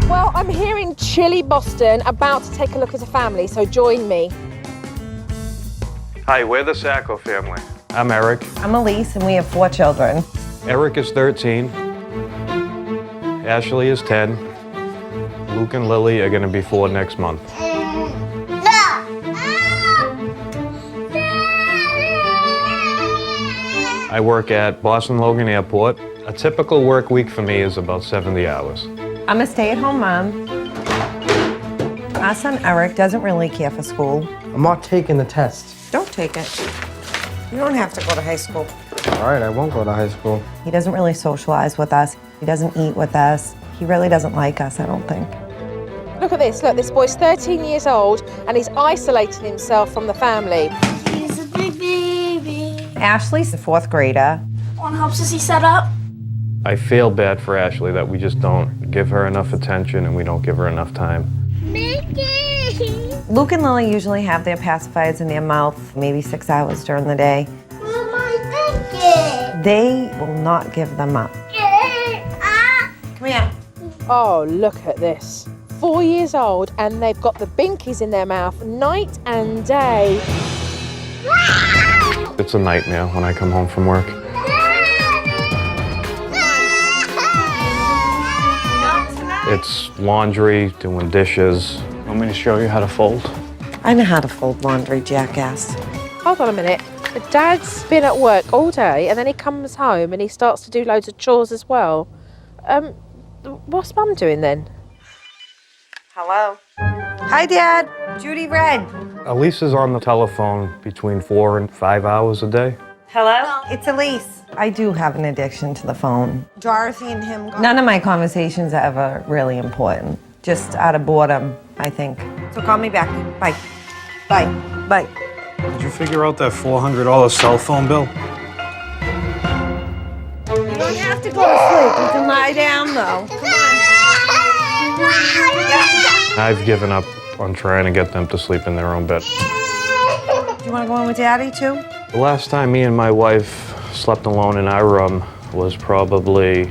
Well, I'm here in chilly Boston, about to take a look at a family, so join me. Hi, we're the Sacco family. I'm Eric. I'm Elise, and we have 4 children. Eric is 13. Ashley is 10. Luke and Lily are gonna be 4 next month. I work at Boston Logan Airport. A typical work week for me is about 70 hours. I'm a stay-at-home mom. Our son Eric doesn't really care for school. I'm not taking the test. Don't take it. You don't have to go to high school. All right, I won't go to high school. He doesn't really socialize with us. He doesn't eat with us. He really doesn't like us, I don't think. Look at this, look, this boy's 13 years old and he's isolating himself from the family. He's a big baby. Ashley's the 4th grader. What helps us he set up? I feel bad for Ashley that we just don't give her enough attention and we don't give her enough time. Mickey! Luke and Lily usually have their pacifiers in their mouth maybe 6 hours during the day. What am I thinking? They will not give them up. Come here. Oh, look at this. 4 years old and they've got the binkies in their mouth night and day. It's a nightmare when I come home from work. It's laundry, doing dishes. Want me to show you how to fold? I know how to fold laundry, jackass. Hold on a minute. The dad's been at work all day and then he comes home and he starts to do loads of chores as well. What's Mum doing then? Hello? Hi, Dad. Judy Red. Elise is on the telephone between 4 and 5 hours a day. Hello? It's Elise. I do have an addiction to the phone. Dorothy and him. None of my conversations are ever really important. Just out of boredom, I think. So call me back. Bye. Bye. Bye. Did you figure out that $400 cell phone bill? You don't have to go to sleep. You can lie down, though. Come on. I've given up on trying to get them to sleep in their own bed. Do you want to go in with Daddy, too? The last time me and my wife slept alone in our room was probably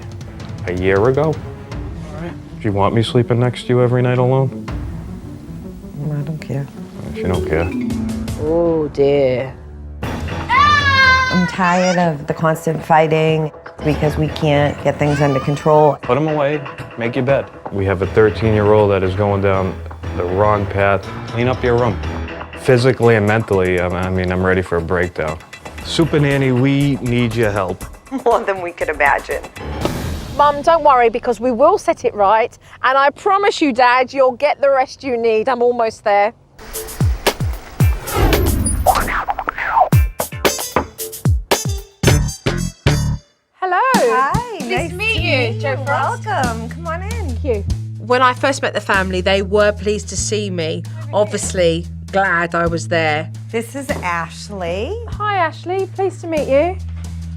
a year ago. Do you want me sleeping next to you every night alone? I don't care. She don't care. Oh dear. I'm tired of the constant fighting because we can't get things under control. Put them away, make your bed. We have a 13-year-old that is going down the wrong path. Clean up your room. Physically and mentally, I'm ready for a breakdown. Super Nanny, we need your help. More than we could imagine. Mum, don't worry because we will set it right and I promise you, Dad, you'll get the rest you need. I'm almost there. Hello. Hi. Nice to meet you, Joe Frost. Welcome. Come on in. Thank you. When I first met the family, they were pleased to see me. Obviously, glad I was there. This is Ashley. Hi, Ashley. Pleased to meet you.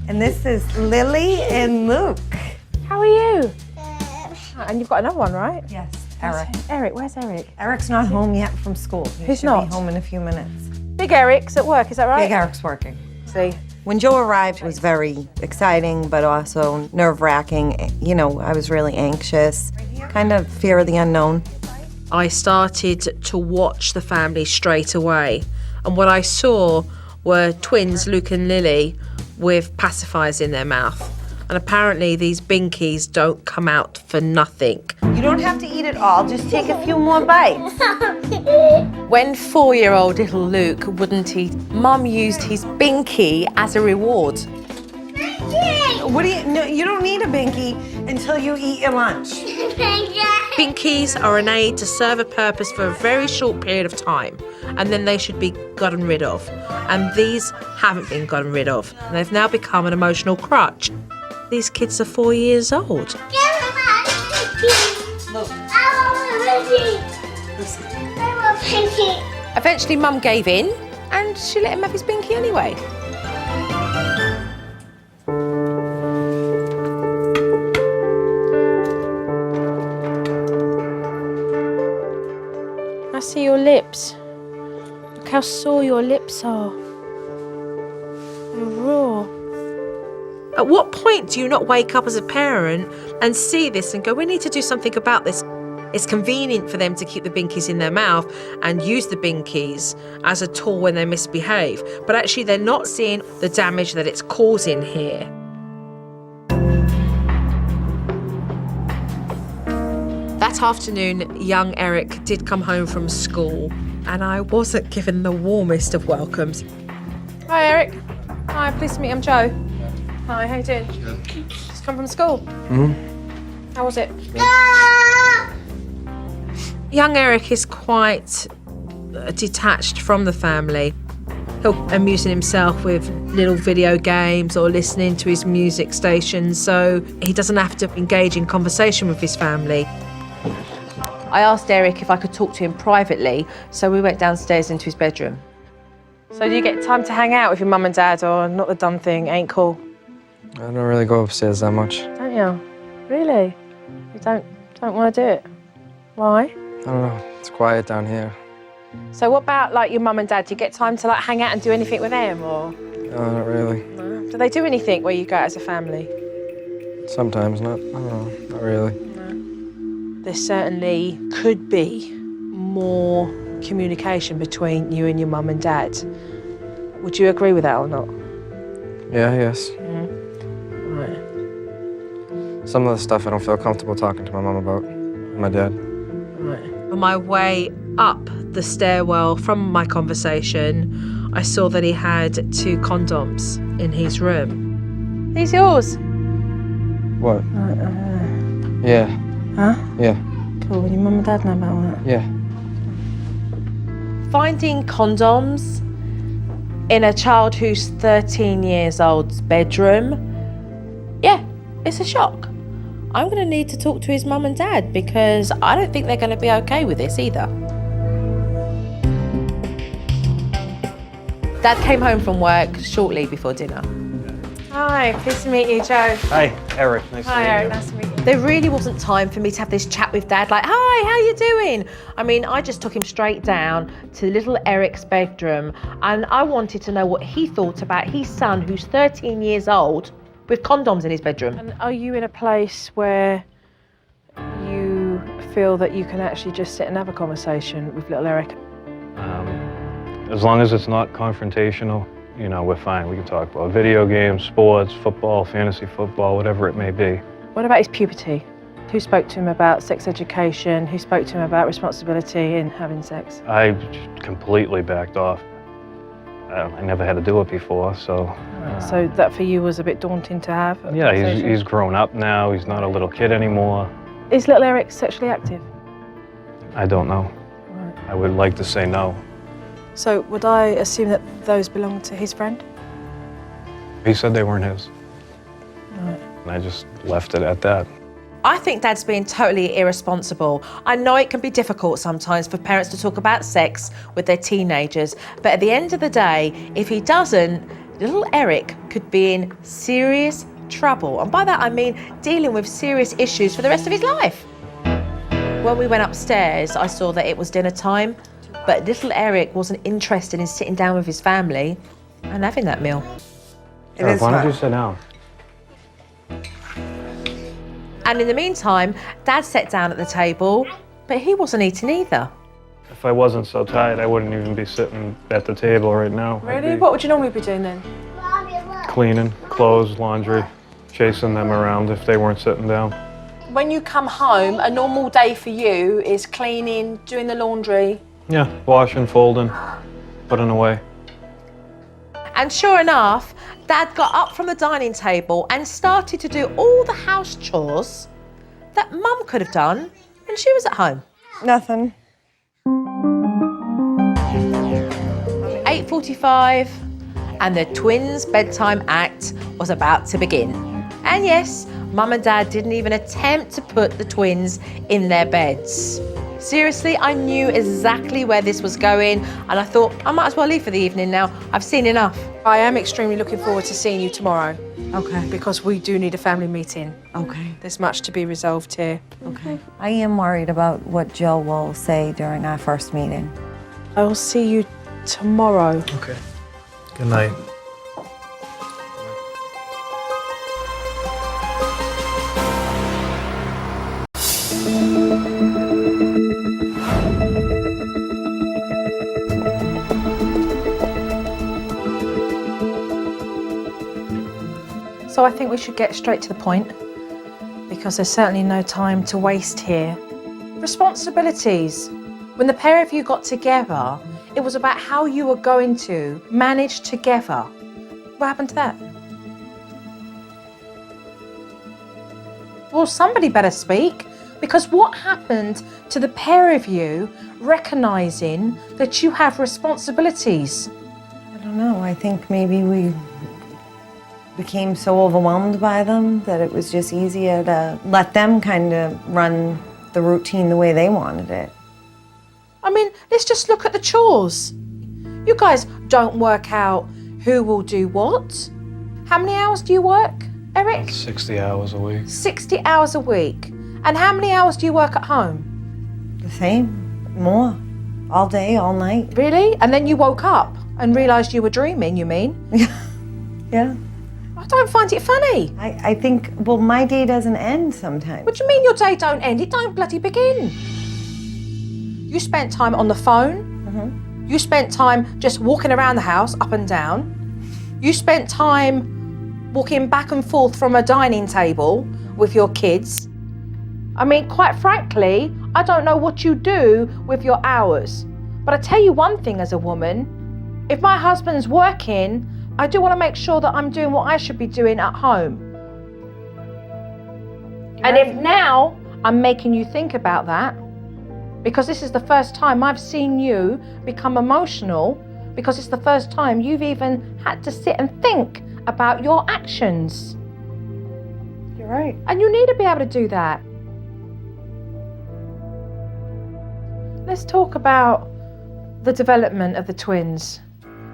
And this is Lily and Luke. How are you? And you've got another one, right? Yes, Eric. Eric, where's Eric? Eric's not home yet from school. He Who's should not? be home in a few minutes. Big Eric's at work, is that right? Big Eric's working. See. When Joe arrived, it was very exciting, but also nerve-wracking. You know, I was really anxious, kind of fear of the unknown. I started to watch the family straight away. And what I saw were twins, Luke and Lily, with pacifiers in their mouth. And apparently these binkies don't come out for nothing. You don't have to eat it all, just take a few more bites. When 4-year-old little Luke wouldn't eat, Mum used his binky as a reward. What do you, no, you don't need a binky until you eat your lunch. Binkies are an aid to serve a purpose for a very short period of time, and then they should be gotten rid of. And these haven't been gotten rid of, and they've now become an emotional crutch. These kids are 4 years old. Eventually, Mum gave in, and she let him have his binky anyway. I see your lips. Look how sore your lips are. They're raw. At what point do you not wake up as a parent and see this and go, we need to do something about this? It's convenient for them to keep the binkies in their mouth and use the binkies as a tool when they misbehave, but actually they're not seeing the damage that it's causing here. That afternoon, young Eric did come home from school, and I wasn't given the warmest of welcomes. Hi, Eric. Hi, pleased to meet you. I'm Jo. Hi, how you doing? Just come from school? How was it? Young Eric is quite detached from the family. He'll amusing himself with little video games or listening to his music station, so he doesn't have to engage in conversation with his family. I asked Eric if I could talk to him privately, so we went downstairs into his bedroom. So do you get time to hang out with your mum and dad, or not the done thing, ain't cool? I don't really go upstairs that much. Don't you? Really? You don't want to do it? Why? I don't know. It's quiet down here. So what about like your mum and dad? Do you get time to like hang out and do anything with them, or? No, not really. No. Do they do anything where you go out as a family? Sometimes, not. I don't know. Not really. There certainly could be more communication between you and your mum and dad. Would you agree with that or not? Yeah, yes. Right. Some of the stuff I don't feel comfortable talking to my mum about. My dad. Right. On my way up the stairwell from my conversation, I saw that he had 2 condoms in his room. These yours? What? Yeah. Huh? Yeah. Cool. Your mum and dad know about that? Yeah. Finding condoms in a child who's 13 years old's bedroom, yeah, it's a shock. I'm going to need to talk to his mum and dad because I don't think they're going to be okay with this either. Dad came home from work shortly before dinner. Hi, pleased to meet you, Jo. Hi, Eric. Nice to meet you. Hi, Eric. Nice to meet you. There really wasn't time for me to have this chat with Dad, like, hi, how you doing? I mean, I just took him straight down to little Eric's bedroom, and I wanted to know what he thought about his son, who's 13 years old, with condoms in his bedroom. And are you in a place where you feel that you can actually just sit and have a conversation with little Eric? As long as it's not confrontational, you know, we're fine. We can talk about video games, sports, football, fantasy football, whatever it may be. What about his puberty? Who spoke to him about sex education? Who spoke to him about responsibility in having sex? I completely backed off. I never had to do it before, so... So that for you was a bit daunting to have? Yeah, he's grown up now. He's not a little kid anymore. Is little Eric sexually active? I don't know. Right. I would like to say no. So would I assume that those belong to his friend? He said they weren't his. Right. And I just left it at that. I think Dad's being totally irresponsible. I know it can be difficult sometimes for parents to talk about sex with their teenagers, but at the end of the day, if he doesn't, little Eric could be in serious trouble. And by that I mean dealing with serious issues for the rest of his life. When we went upstairs, I saw that it was dinner time, but little Eric wasn't interested in sitting down with his family and having that meal. Why don't you sit down? And in the meantime, Dad sat down at the table, but he wasn't eating either. If I wasn't so tired, I wouldn't even be sitting at the table right now. Really? What would you normally be doing then? Cleaning, clothes, laundry, chasing them around if they weren't sitting down. When you come home, a normal day for you is cleaning, doing the laundry. Yeah, washing, folding, putting away. And sure enough, Dad got up from the dining table and started to do all the house chores that Mum could have done when she was at home. Nothing. 8:45, and the twins' bedtime act was about to begin. And yes, Mum and Dad didn't even attempt to put the twins in their beds. Seriously, I knew exactly where this was going, and I thought I might as well leave for the evening now. I've seen enough. I am extremely looking forward to seeing you tomorrow. Okay. Because we do need a family meeting. Okay. There's much to be resolved here. Okay. I am worried about what Joe will say during our first meeting. I will see you tomorrow. Okay. Good night. So I think we should get straight to the point, because there's certainly no time to waste here. Responsibilities. When the pair of you got together, it was about how you were going to manage together. What happened to that? Well, somebody better speak, because what happened to the pair of you recognising that you have responsibilities? I don't know. I think maybe we became so overwhelmed by them that it was just easier to let them kind of run the routine the way they wanted it. I mean, let's just look at the chores. You guys don't work out who will do what. How many hours do you work, Eric? 60 hours a week. 60 hours a week. And how many hours do you work at home? The same, more, all day, all night. Really? And then you woke up and realised you were dreaming, you mean? Yeah. I don't find it funny. I think, well, my day doesn't end sometimes. What do you mean your day don't end? It don't bloody begin. You spent time on the phone. You spent time just walking around the house, up and down. You spent time walking back and forth from a dining table with your kids. I mean, quite frankly, I don't know what you do with your hours. But I tell you one thing as a woman, if my husband's working, I do want to make sure that I'm doing what I should be doing at home. And if now I'm making you think about that, because this is the first time I've seen you become emotional, because it's the first time you've even had to sit and think about your actions. You're right. And you need to be able to do that. Let's talk about the development of the twins.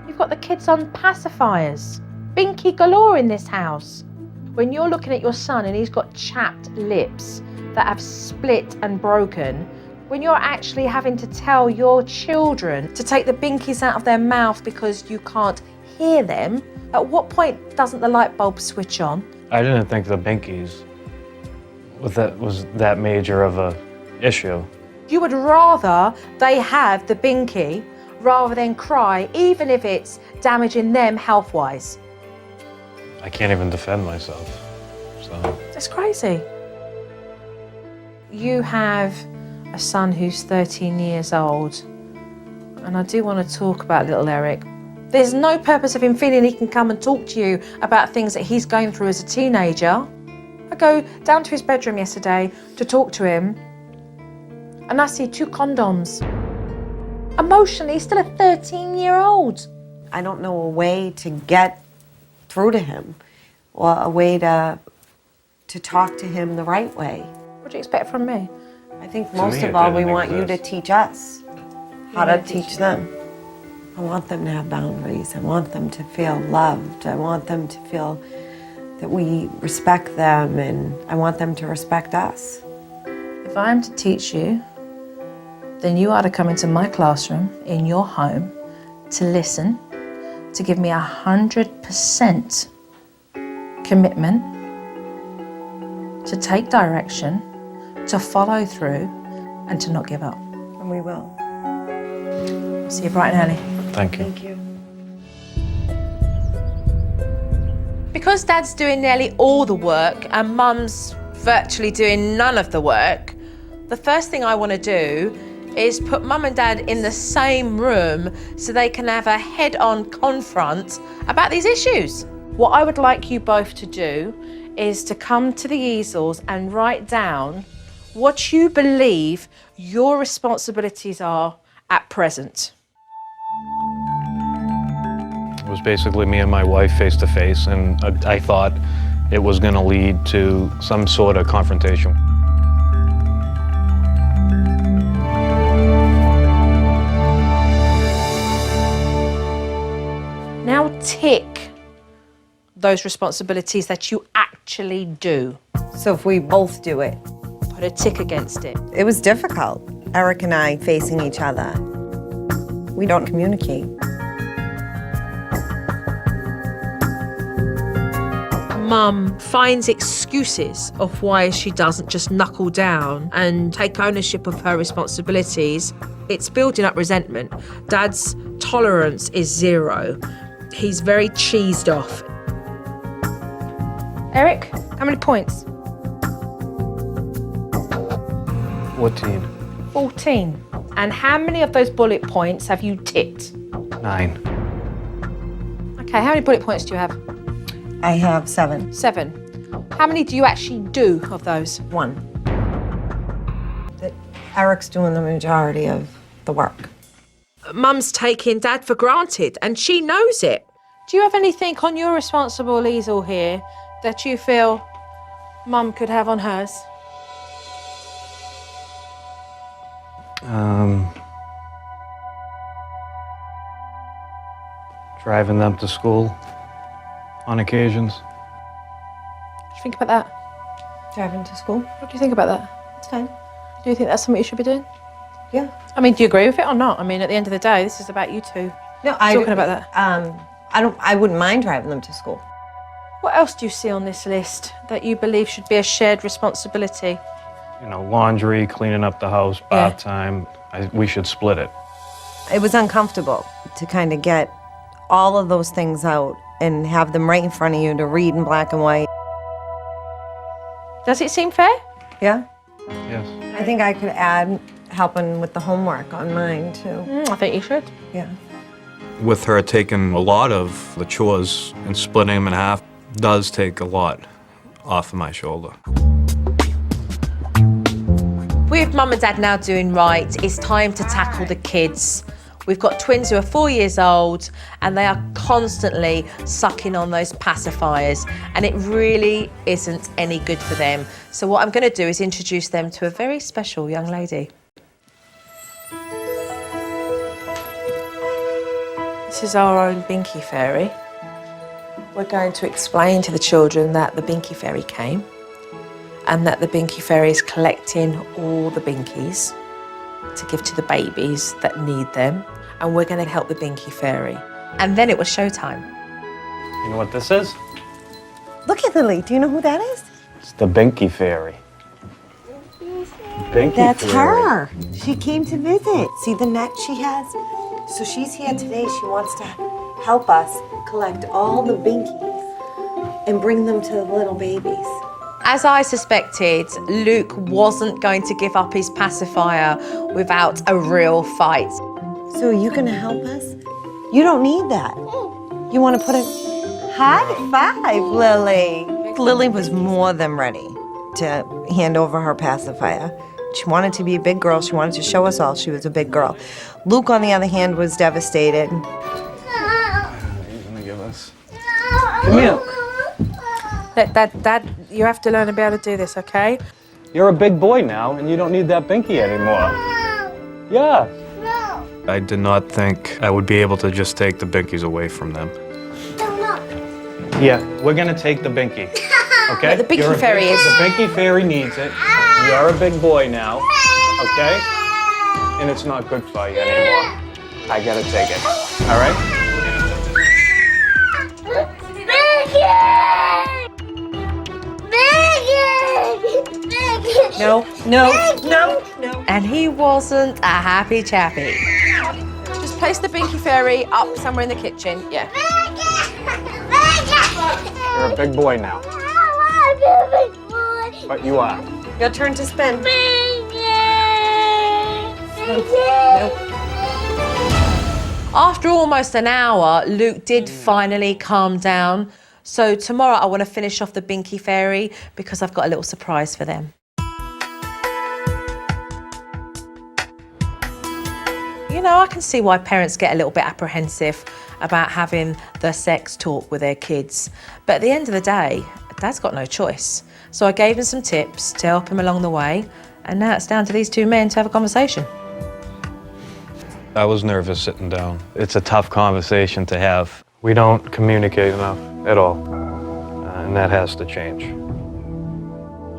You've got the kids on pacifiers. Binky galore in this house. When you're looking at your son and he's got chapped lips that have split and broken, when you're actually having to tell your children to take the binkies out of their mouth because you can't hear them, at what point doesn't the light bulb switch on? I didn't think the binkies was that major of a issue. You would rather they have the binky rather than cry, even if it's damaging them health-wise. I can't even defend myself, so. It's crazy. You have a son who's 13 years old, and I do want to talk about little Eric. There's no purpose of him feeling he can come and talk to you about things that he's going through as a teenager. I go down to his bedroom yesterday to talk to him, and I see 2 condoms. Emotionally, he's still a 13-year-old. I don't know a way to get through to him, or a way to talk to him the right way. What do you expect from me? I think To most me, of it all, we didn't want you to exist. teach us how to teach them. I want them to have boundaries. I want them to feel loved. I want them to feel that we respect them, and I want them to respect us. If I am to teach you, then you are to come into my classroom in your home to listen, to give me 100% commitment, to take direction, to follow through, and to not give up. And we will. I'll see you bright and early. Thank you. Thank you. Because Dad's doing nearly all the work and Mum's virtually doing none of the work, the first thing I want to do is put Mum and Dad in the same room so they can have a head-on confront about these issues. What I would like you both to do is to come to the easels and write down what you believe your responsibilities are at present. It was basically me and my wife face to face, and I thought it was going to lead to some sort of confrontation. Now tick those responsibilities that you actually do. So if we both do it. Put a tick against it. It was difficult, Eric and I facing each other. We don't communicate. Mum finds excuses of why she doesn't just knuckle down and take ownership of her responsibilities. It's building up resentment. Dad's tolerance is 0. He's very cheesed off. Eric, how many points? 14. 14. And how many of those bullet points have you ticked? 9. Okay, how many bullet points do you have? I have 7. 7. How many do you actually do of those? 1. Eric's doing the majority of the work. Mum's taking Dad for granted, and she knows it. Do you have anything on your responsible easel here that you feel Mum could have on hers? Driving them to school on occasions. What do you think about that? Driving to school? What do you think about that? It's fine. Do you think that's something you should be doing? Yeah. I mean, do you agree with it or not? I mean, at the end of the day, this is about you two. No, Talking about that. I wouldn't mind driving them to school. What else do you see on this list that you believe should be a shared responsibility? You know, laundry, cleaning up the house, Yeah. bath time. We should split it. It was uncomfortable to kind of get all of those things out and have them right in front of you to read in black and white. Does it seem fair? Yeah? Yes. I think I could add helping with the homework on mine too. I think you should. Yeah. With her taking a lot of the chores and splitting them in half does take a lot off of my shoulder. With Mum and Dad now doing right, it's time to tackle the kids. We've got twins who are 4 years old and they are constantly sucking on those pacifiers, and it really isn't any good for them. So what I'm going to do is introduce them to a very special young lady. This is our own Binky Fairy. We're going to explain to the children that the Binky Fairy came and that the Binky Fairy is collecting all the Binkies to give to the babies that need them. And we're going to help the Binky Fairy. And then it was showtime. You know what this is? Look at Lily. Do you know who that is? It's the Binky Fairy. Binky That's Fairy. her. She came to visit. See the net she has? So she's here today. She wants to help us collect all the Binkies and bring them to the little babies. As I suspected, Luke wasn't going to give up his pacifier without a real fight. So are you gonna help us? You don't need that. You wanna put it? High five, Lily. Lily was more than ready to hand over her pacifier. She wanted to be a big girl. She wanted to show us all she was a big girl. Luke, on the other hand, was devastated. He's gonna give us. Come here. Dad, you have to learn to be able to do this, okay? You're a big boy now, and you don't need that Binky anymore. Yeah. I did not think I would be able to just take the Binkies away from them. Yeah, we're gonna take the Binky. Okay? The Binky You're a Fairy big- is- The Binky Fairy needs it. You're a big boy now. Okay? And it's not good for you anymore. I gotta take it. All right? No. No. And he wasn't a happy chappy. Just place the Binky Fairy up somewhere in the kitchen. Yeah. You're a big boy now. But you are. Your turn to spin. After almost an hour, Luke did finally calm down. So tomorrow I want to finish off the Binky Fairy because I've got a little surprise for them. You know, I can see why parents get a little bit apprehensive about having the sex talk with their kids. But at the end of the day, Dad's got no choice. So I gave him some tips to help him along the way. And now it's down to these two men to have a conversation. I was nervous sitting down. It's a tough conversation to have. We don't communicate enough at all, and that has to change.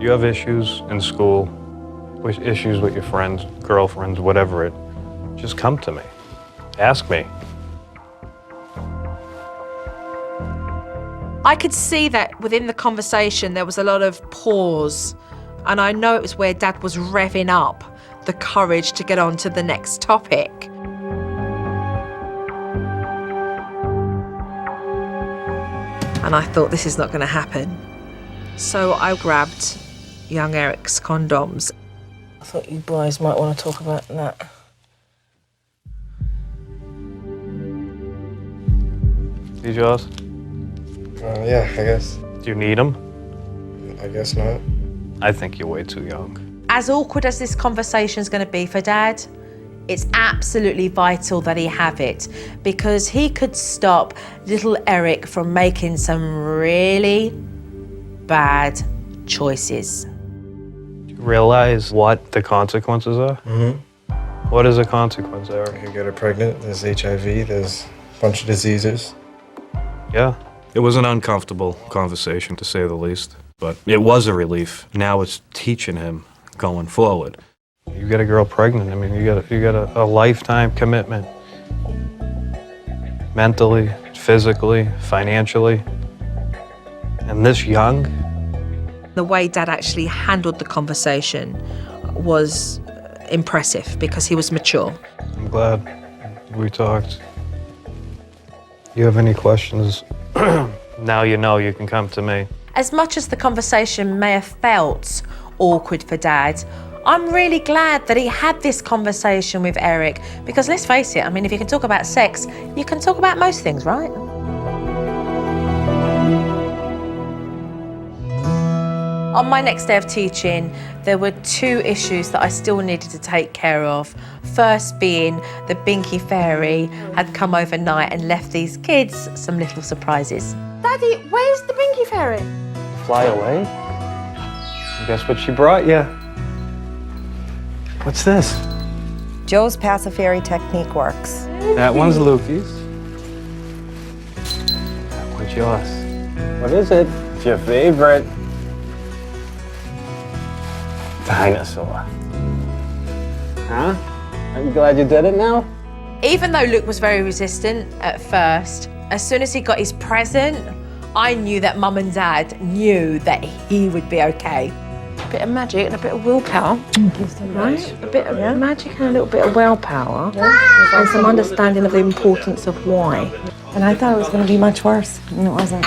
You have issues in school, issues with your friends, girlfriends, whatever it, just come to me. Ask me. I could see that within the conversation there was a lot of pause, and I know it was where Dad was revving up the courage to get on to the next topic. And I thought, this is not going to happen. So I grabbed young Eric's condoms. I thought you boys might want to talk about that. These yours? Yeah, I guess. Do you need them? I guess not. I think you're way too young. As awkward as this conversation's going to be for Dad, it's absolutely vital that he have it, because he could stop little Eric from making some really bad choices. Do you realize what the consequences are? Mm-hmm. What is the consequence, Eric? You get her pregnant, there's HIV, there's a bunch of diseases. Yeah. It was an uncomfortable conversation, to say the least, but it was a relief. Now it's teaching him going forward. You get a girl pregnant, I mean, you got a lifetime commitment. Mentally, physically, financially. And this young? The way Dad actually handled the conversation was impressive because he was mature. I'm glad we talked. You have any questions? Now you know you can come to me. As much as the conversation may have felt awkward for Dad, I'm really glad that he had this conversation with Eric, because let's face it, I mean, if you can talk about sex, you can talk about most things, right? On my next day of teaching, there were 2 issues that I still needed to take care of. First being the Binky Fairy had come overnight and left these kids some little surprises. Daddy, where's the Binky Fairy? Fly away? Guess what she brought you? What's this? Joe's pacifier technique works. That one's Lukey's. That one's yours. What is it? It's your favorite. Dinosaur. Huh? Are you glad you did it now? Even though Luke was very resistant at first, as soon as he got his present, I knew that Mum and Dad knew that he would be okay. A bit of magic and a bit of willpower, right? A bit of magic and a little bit of willpower, and some understanding of the importance of why. And I thought it was going to be much worse, and it wasn't.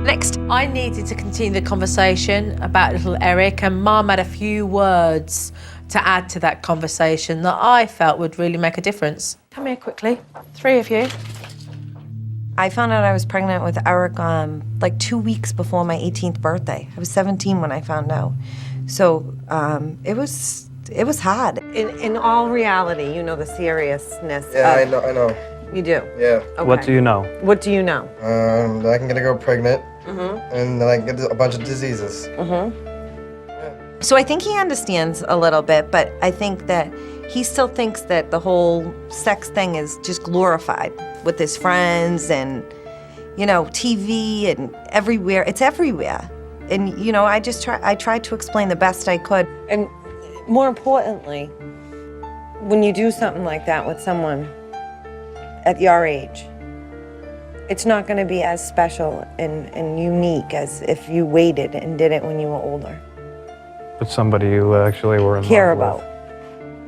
Next, I needed to continue the conversation about little Eric, and Mum had a few words to add to that conversation that I felt would really make a difference. Come here quickly, 3 of you. I found out I was pregnant with Eric like 2 weeks before my 18th birthday. I was 17 when I found out. So it was hard. In all reality, you know the seriousness. Yeah, I know. You do? Yeah. Okay. What do you know? What do you know? That I can get a girl pregnant, and then I can get a bunch of diseases. So I think he understands a little bit, but I think that he still thinks that the whole sex thing is just glorified with his friends and, you know, TV and everywhere. It's everywhere. And, you know, I tried to explain the best I could. And more importantly, when you do something like that with someone at your age, it's not going to be as special and unique as if you waited and did it when you were older. With somebody you actually were in love Care with. about.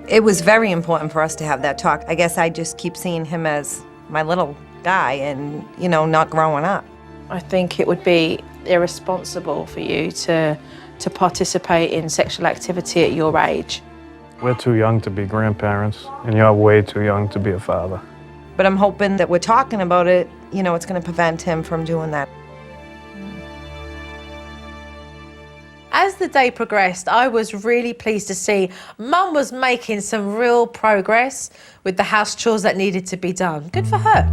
It was very important for us to have that talk. I guess I just keep seeing him as my little guy and, you know, not growing up. I think it would be irresponsible for you to participate in sexual activity at your age. We're too young to be grandparents, and you're way too young to be a father. But I'm hoping that we're talking about it, you know, it's going to prevent him from doing that. As the day progressed, I was really pleased to see Mum was making some real progress with the house chores that needed to be done. Good for her.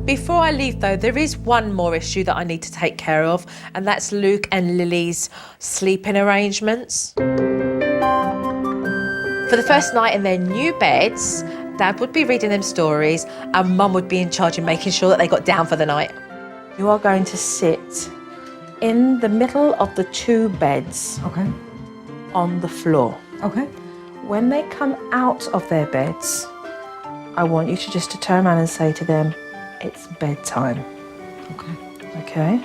Before I leave though, there is one more issue that I need to take care of, and that's Luke and Lily's sleeping arrangements. For the first night in their new beds, Dad would be reading them stories and Mum would be in charge of making sure that they got down for the night. You are going to sit in the middle of the 2 beds. Okay. On the floor. Okay. When they come out of their beds, I want you to just to turn around and say to them, it's bedtime. Okay. Okay?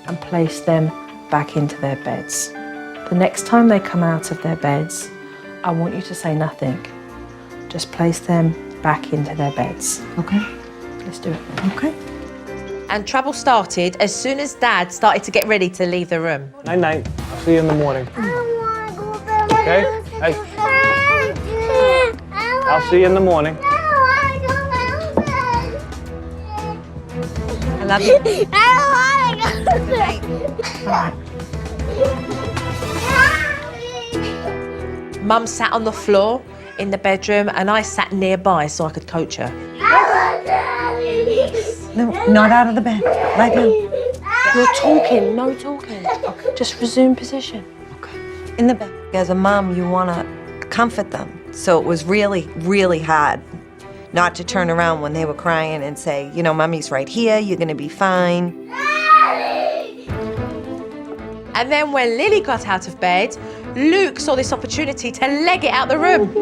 And place them back into their beds. The next time they come out of their beds, I want you to say nothing. Just place them back into their beds. Okay. Let's do it. Okay. And trouble started as soon as Dad started to get ready to leave the room. Night night. I'll see you in the morning. Okay? Hey. I'll see you in the morning. I love you. Mum sat on the floor in the bedroom and I sat nearby so I could coach her. No, not out of the bed. Lie down. No talking, no talking. Just resume position. In the bed. As a mom, you want to comfort them. So it was really, really hard not to turn around when they were crying and say, you know, Mommy's right here, you're going to be fine. And then when Lily got out of bed, Luke saw this opportunity to leg it out the room.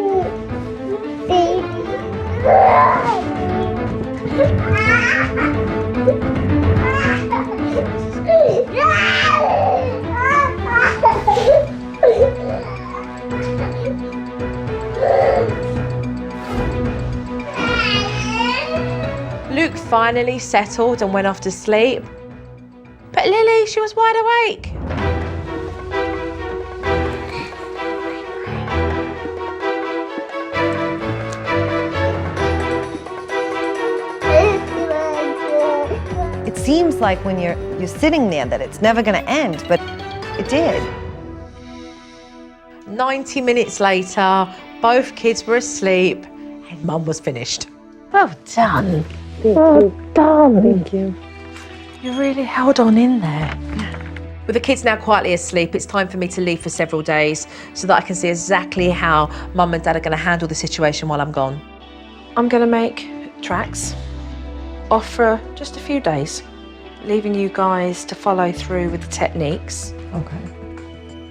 Luke finally settled and went off to sleep. But Lily, she was wide awake. It seems like when you're sitting there that it's never going to end, but it did. 90 minutes later, both kids were asleep and Mum was finished. Well done. Well done. Thank you. You really held on in there. With the kids now quietly asleep, it's time for me to leave for several days so that I can see exactly how Mum and Dad are going to handle the situation while I'm gone. I'm going to make tracks, offer just a few days, leaving you guys to follow through with the techniques. Okay.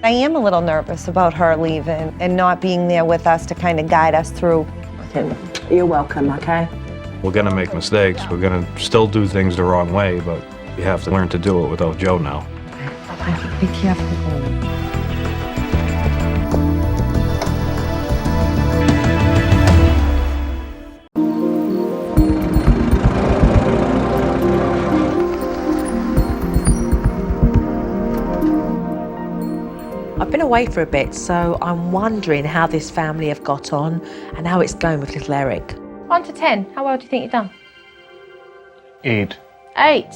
I am a little nervous about her leaving and not being there with us to kind of guide us through. You're welcome, okay? We're gonna make mistakes. We're gonna still do things the wrong way, but you have to learn to do it without Joe now. Be careful. I've been away for a bit, so I'm wondering how this family have got on and how it's going with little Eric. 1 to 10, how well do you think you've done? 8. 8.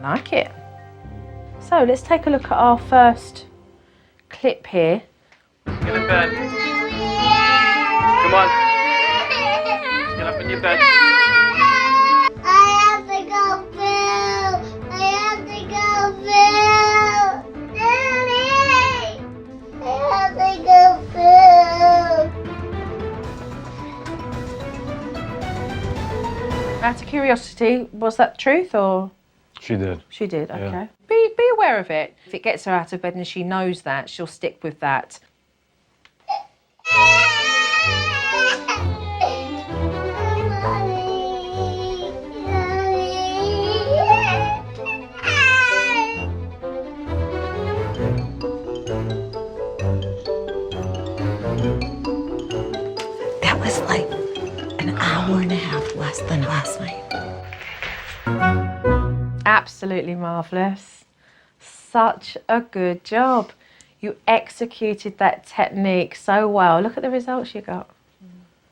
Like it. So let's take a look at our first clip here. Get in bed. Come on. Get up in your bed. I have to go poo. I have to go poo. Daddy, I have to go poo. Out of curiosity, was that the truth or? She did. She did, okay. Yeah. Be aware of it. If it gets her out of bed and she knows that, she'll stick with that. That was like an hour and a half less than last night. Absolutely marvellous. Such a good job. You executed that technique so well. Look at the results you got.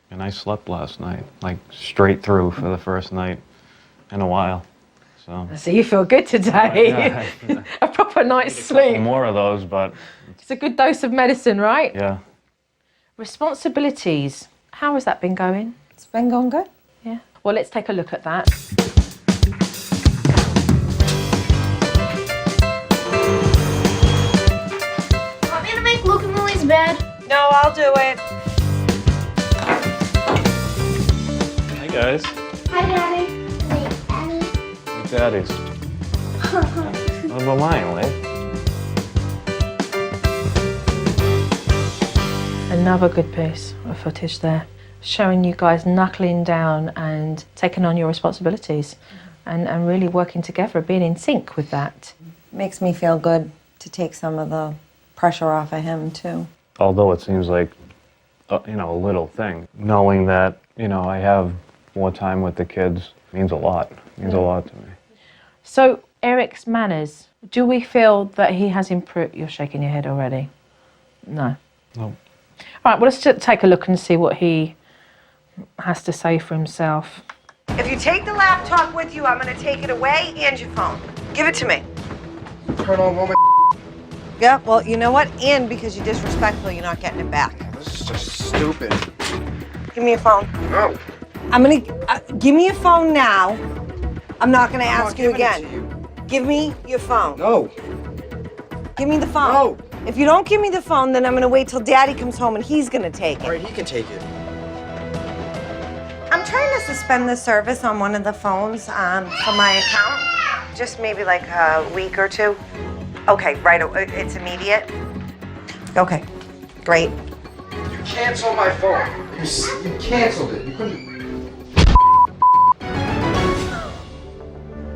And I slept last night, like straight through for the first night in a while. So you feel good today. Yeah. A proper night's sleep. More of those, but It's a good dose of medicine, right? yeah. Responsibilities. How has that been going? It's been going good. Yeah. Well, let's take a look at that. Want me to make Luke and Lily's bed? No, I'll do it. Hi guys. Hi, Daddy. Wait, Daddy. My daddies. What about mine, Lee? Another good piece of footage there, showing you guys knuckling down and taking on your responsibilities and really working together, being in sync with that. Makes me feel good to take some of the pressure off of him, too. Although it seems like, a little thing, knowing that, I have more time with the kids means a lot. Means a lot to me. So, Eric's manners, do we feel that he has improved? You're shaking your head already. No. No. All right, well, let's just take a look and see what he has to say for himself. If you take the laptop with you, I'm going to take it away and your phone. Give it to me. Turn on woman. Yeah, well, you know what? And because you're disrespectful, you're not getting it back. This is just stupid. Give me your phone. No. I'm going to... give me your phone now. I'm not going to ask you again. Give me your phone. No. Give me the phone. No. If you don't give me the phone, then I'm going to wait till Daddy comes home and he's going to take it. All right, he can take it. I'm trying to suspend the service on one of the phones for my account. Just maybe like a week or two. Okay, right, it's immediate. Okay, great. You canceled my phone. You canceled it. You couldn't.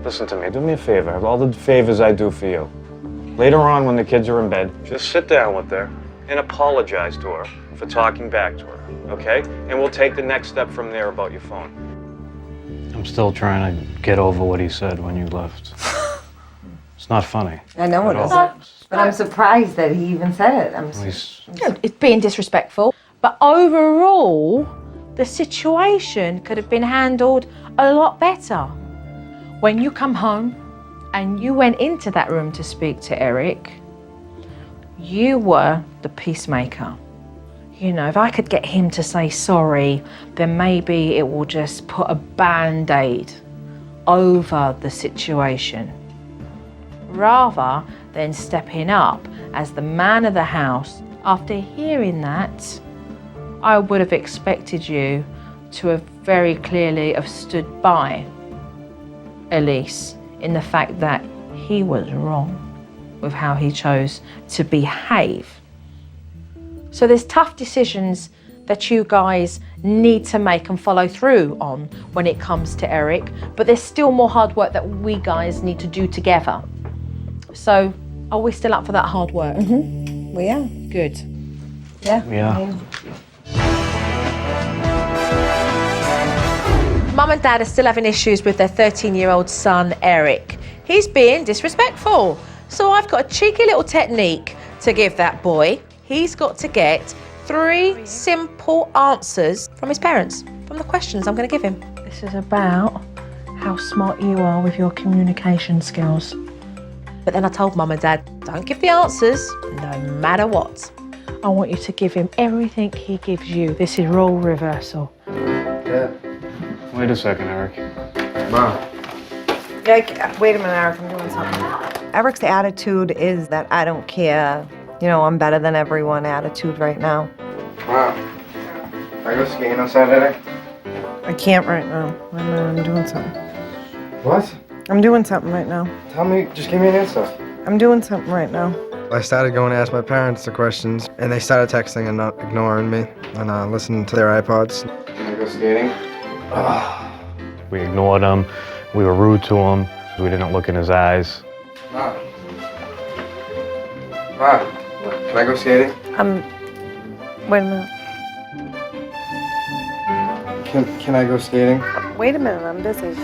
Listen to me, do me a favor. Of all the favors I do for you. Later on, when the kids are in bed, just sit down with her and apologize to her for talking back to her, okay? And we'll take the next step from there about your phone. I'm still trying to get over what he said when you left. It's not funny. I know it isn't. But I'm surprised that he even said it. It's being disrespectful. But overall, the situation could have been handled a lot better. When you come home and you went into that room to speak to Eric, you were the peacemaker. If I could get him to say sorry, then maybe it will just put a band-aid over the situation. Rather than stepping up as the man of the house, after hearing that, I would have expected you to have very clearly have stood by Elise in the fact that he was wrong with how he chose to behave. So there's tough decisions that you guys need to make and follow through on when it comes to Eric, but there's still more hard work that we guys need to do together. So are we still up for that hard work? Mm-hmm. We are. Good. Yeah. Yeah. Mum and Dad are still having issues with their 13-year-old son, Eric. He's being disrespectful. So I've got a cheeky little technique to give that boy. He's got to get 3 simple answers from his parents, from the questions I'm going to give him. This is about how smart you are with your communication skills. But then I told Mum and Dad, don't give the answers, no matter what. I want you to give him everything he gives you. This is role reversal. Yeah. Wait a second, Eric. Mom. Wait a minute, Eric, I'm doing something. Eric's attitude is that I don't care. I'm better than everyone attitude right now. Mom. Can I go skiing on Saturday? I can't right now. I'm doing something. What? I'm doing something right now. Tell me, just give me an answer. I'm doing something right now. I started going to ask my parents the questions, and they started texting and not ignoring me, and listening to their iPods. Can I go skating? We ignored him. We were rude to him. We didn't look in his eyes. Mom. Mom, can I go skating? Wait a minute. Can I go skating? Wait a minute, I'm busy.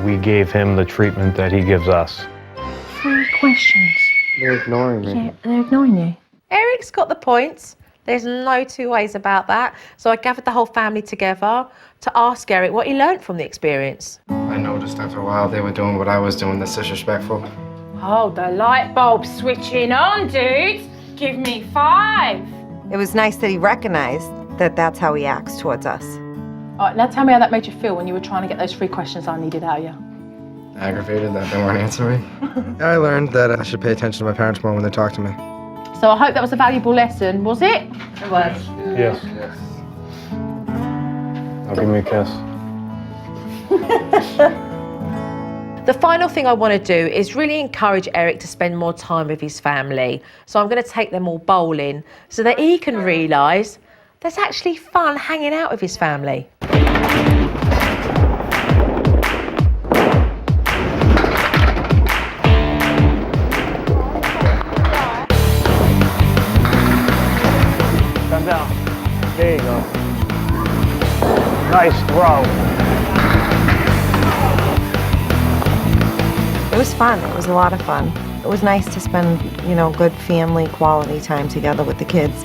We gave him the treatment that he gives us. 3 questions. They're ignoring me. Yeah, they're ignoring you. Eric's got the points. There's no two ways about that. So I gathered the whole family together to ask Eric what he learned from the experience. I noticed after a while they were doing what I was doing that's disrespectful. Oh, the light bulb's switching on, dude. Give me 5. It was nice that he recognized that that's how he acts towards us. All right, now tell me how that made you feel when you were trying to get those 3 questions I needed out of you. Aggravated that they weren't answering. I learned that I should pay attention to my parents more when they talk to me. So I hope that was a valuable lesson, was it? It was. Yes. Now give me a kiss. The final thing I want to do is really encourage Eric to spend more time with his family. So I'm going to take them all bowling so that he can realise there's actually fun hanging out with his family. There you go. Nice throw. It was fun. It was a lot of fun. It was nice to spend, good family quality time together with the kids.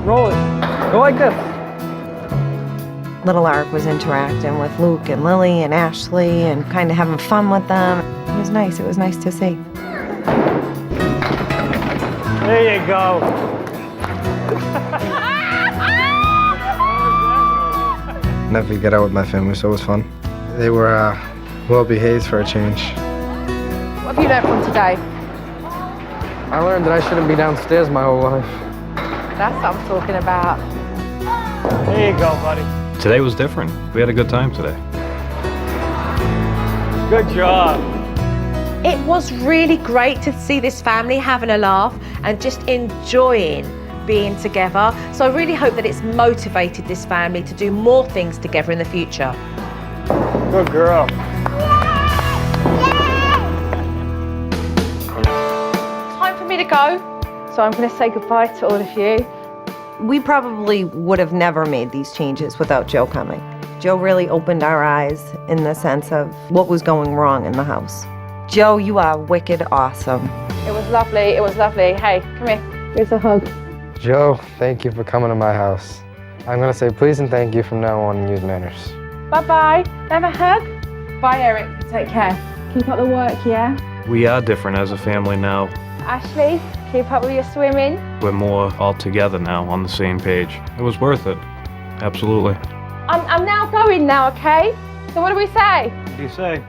Roll it. Go like this. Little Ark was interacting with Luke and Lily and Ashley and kind of having fun with them. It was nice. It was nice to see. There you go. Never get out with my family, so it was fun. They were well behaved for a change. What have you learned from today? I learned that I shouldn't be downstairs my whole life. That's what I'm talking about. There you go, buddy. Today was different. We had a good time today. Good job. It was really great to see this family having a laugh and just enjoying being together. So I really hope that it's motivated this family to do more things together in the future. Good girl. Time for me to go. So I'm going to say goodbye to all of you. We probably would have never made these changes without Joe coming. Joe really opened our eyes in the sense of what was going wrong in the house. Joe, you are wicked awesome. It was lovely. It was lovely. Hey, come here. Here's a hug. Joe, thank you for coming to my house. I'm gonna say please and thank you from now on and use manners. Bye-bye. Have a hug. Bye, Eric. Take care. Keep up the work, yeah? We are different as a family now. Ashley, keep up with your swimming. We're more all together now on the same page. It was worth it. Absolutely. I'm now going now, okay? So what do we say? What do you say?